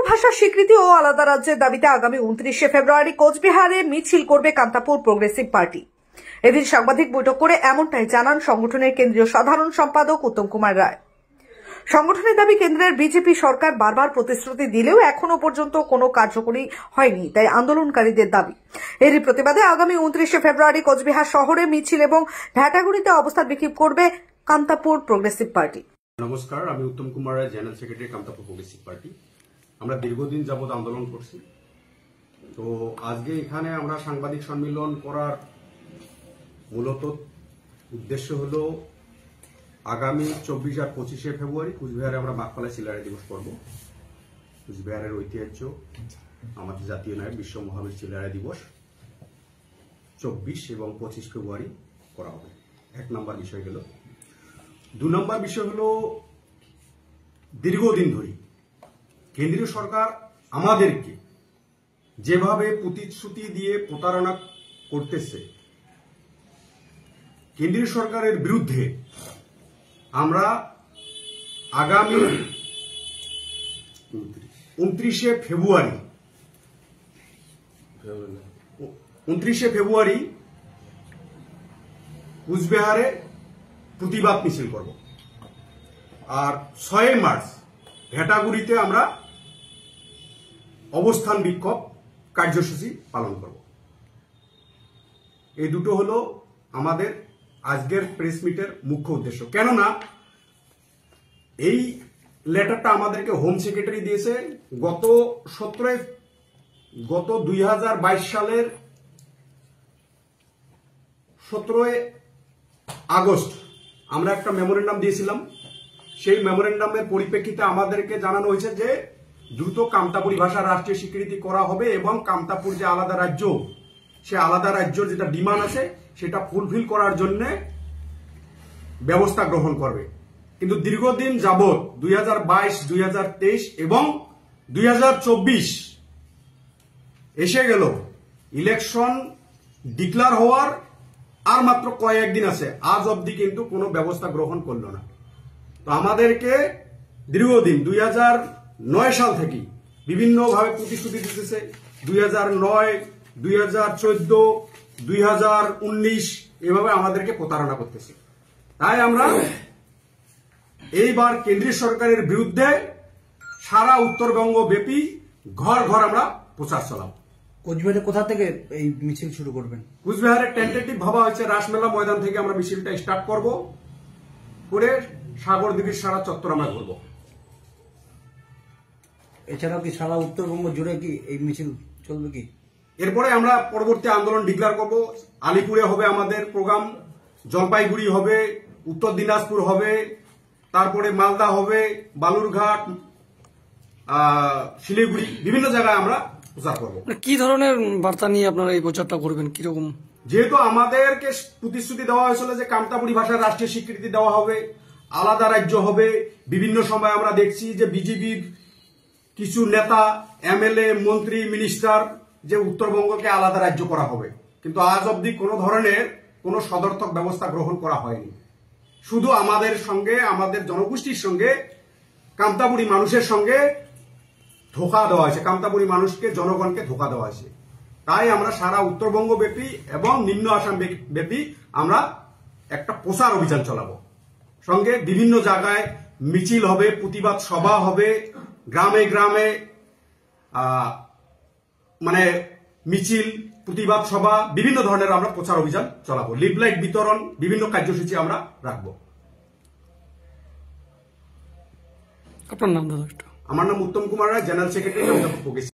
ভাষার স্বীকৃতি ও আলাদা রাজ্যের দাবিতে আগামী 29শে ফেব্রুয়ারি কোচবিহারে মিছিল করবে কামতাপুর প্রোগ্রেসিভ পার্টি। এদিন সাংবাদিক বৈঠক করে এমনটাই জানান সংগঠনের কেন্দ্রীয় সাধারণ সম্পাদক উত্তম কুমার রায়। সংগঠনের দাবি, কেন্দ্রের বিজেপি সরকার বারবার প্রতিশ্রুতি দিলেও এখনো পর্যন্ত কোনো কার্যকরী হয়নি, তাই আন্দোলনকারীদের দাবি। এরই প্রতিবাদে আগামী 29শে ফেব্রুয়ারি কোচবিহার শহরে মিছিল এবং ভ্যাটাগুড়িতে অবস্থান বিক্ষোভ করবে কামতাপুর প্রোগ্রেসিভ পার্টি। নমস্কার, আমি Uttam Kumar Roy, general secretary Kamtapur progressive party. আমরা দীর্ঘদিন যাবৎ আন্দোলন করছি। তো আজকে এখানে আমরা সাংবাদিক সম্মেলন করার মূলত উদ্দেশ্য হলো আগামী 24 আর 25শে ফেব্রুয়ারি কুচবিহারে আমরা বাঘপালা চিলারায় দিবস করব। কুচবিহারের ঐতিহ্য, আমাদের জাতীয় নায়ক বিশ্ব মহাবীর চিলারায় দিবস 24 এবং 25 ফেব্রুয়ারি করা হবে। এক নম্বর বিষয় গেল। 2 নম্বর বিষয় হলো, দীর্ঘদিন ধরে কেন্দ্রীয় সরকার আমাদেরকে যেভাবে প্রতিশ্রুতি দিয়ে প্রতারণা করতেছে, কেন্দ্রীয় সরকারের বিরুদ্ধে আমরা আগামী 29শে ফেব্রুয়ারি কুচবিহারে প্রতিবাদ মিছিল করব। আর 6 মার্চ ভেটাগুড়িতে আমরা অবস্থান বিক্ষোভ কার্যসূচি পালন করব। এই দুটো হলো আমাদের আজকের প্রেস মিটের মুখ্য উদ্দেশ্য। কেননা এই লেটারটা আমাদেরকে হোম সেক্রেটারি দিয়েছে গত 2022 সালের 17 আগস্ট আমরা একটা মেমোরেন্ডাম দিয়েছিলাম। সেই মেমোরেন্ডামের পরিপ্রেক্ষিতে আমাদেরকে জানানো হয়েছে যে দ্রুত কামতাপুরি ভাষার রাষ্ট্রীয় স্বীকৃতি করা হবে এবং কামতাপুর যে আলাদা রাজ্য, সে আলাদা রাজ্যের যেটা ডিমান্ড আছে সেটা ফুলফিল করার জন্য ব্যবস্থা গ্রহণ করবে। কিন্তু দীর্ঘদিন যাবৎ 2022, 2023 এবং 2024 এসে গেল, ইলেকশন ডিক্লার হওয়ার আর মাত্র কয়েকদিন আছে, আজ অবধি কিন্তু কোনো ব্যবস্থা গ্রহণ করলো না। তো আমাদেরকে দীর্ঘদিন 2009 সাল থেকে বিভিন্নভাবে প্রতিশ্রুতি দিতেছে। 2009, 2014, 2019 এভাবে আমাদেরকে প্রতারণা করতেছে। তাই আমরা এইবার কেন্দ্রীয় সরকারের বিরুদ্ধে সারা উত্তরবঙ্গ ব্যাপী ঘর ঘর আমরা প্রচার চালাব। কোচবিহারে কোথা থেকে এই মিছিল শুরু করবেন? কুচবিহারে টেন্টেটিভ ভাবা হয়েছে রাসমেলা ময়দান থেকে আমরা মিছিলটা স্টার্ট করব, করে সাগর দিঘির সারা চত্বর আমরা ঘুরব। এছাড়াও কি সারা উত্তরবঙ্গ জুড়ে কি এই মিছিল চলবে কি? এরপরে আমরা পরবর্তী আন্দোলন ডিক্লেয়ার করব। আলিপুরে হবে আমাদের প্রোগ্রাম, জলপাইগুড়ি হবে, উত্তর দিনাজপুর হবে, তারপরে মালদা হবে, বালুরঘাট, শিলিগুড়ি, বিভিন্ন জায়গায় আমরা প্রচার করব। কি ধরনের বার্তা নিয়ে আপনারা এই প্রচারটা করবেন, কিরকম? যেহেতু আমাদেরকে প্রতিশ্রুতি দেওয়া হয়েছিল যে কামতাপুরি ভাষার রাষ্ট্রীয় স্বীকৃতি দেওয়া হবে, আলাদা রাজ্য হবে, বিভিন্ন সময় আমরা দেখছি যে বিজেপির কিছু নেতা, এমএলএ, মন্ত্রী, মিনিস্টার যে উত্তরবঙ্গকে আলাদা রাজ্য করা হবে, কিন্তু আজ অবধি কোনো ধরনের কোনো সদর্থক ব্যবস্থা গ্রহণ করা হয়নি। শুধু আমাদের সঙ্গে, আমাদের জনগোষ্ঠীর সঙ্গে, কামতাপুরি মানুষের সঙ্গে ধোঁকা দেওয়া হয়েছে, কামতাপুরি মানুষকে, জনগণকে ধোঁকা দেওয়া হয়েছে। তাই আমরা সারা উত্তরবঙ্গ ব্যাপী এবং নিম্ন আসাম ব্যাপী আমরা একটা প্রচার অভিযান চালাবো। সঙ্গে বিভিন্ন জায়গায় মিছিল হবে, প্রতিবাদ সভা হবে, গ্রামে গ্রামে মানে মিছিল, প্রতিবাদ সভা, বিভিন্ন ধরনের আমরা প্রচার অভিযান চালাবো। লিফলেট বিতরণ, বিভিন্ন কার্যসূচি আমরা রাখবো। আপনার নাম দাদা? আমার নাম উত্তম Kumar Roy, general secretary Kamtapur progressive.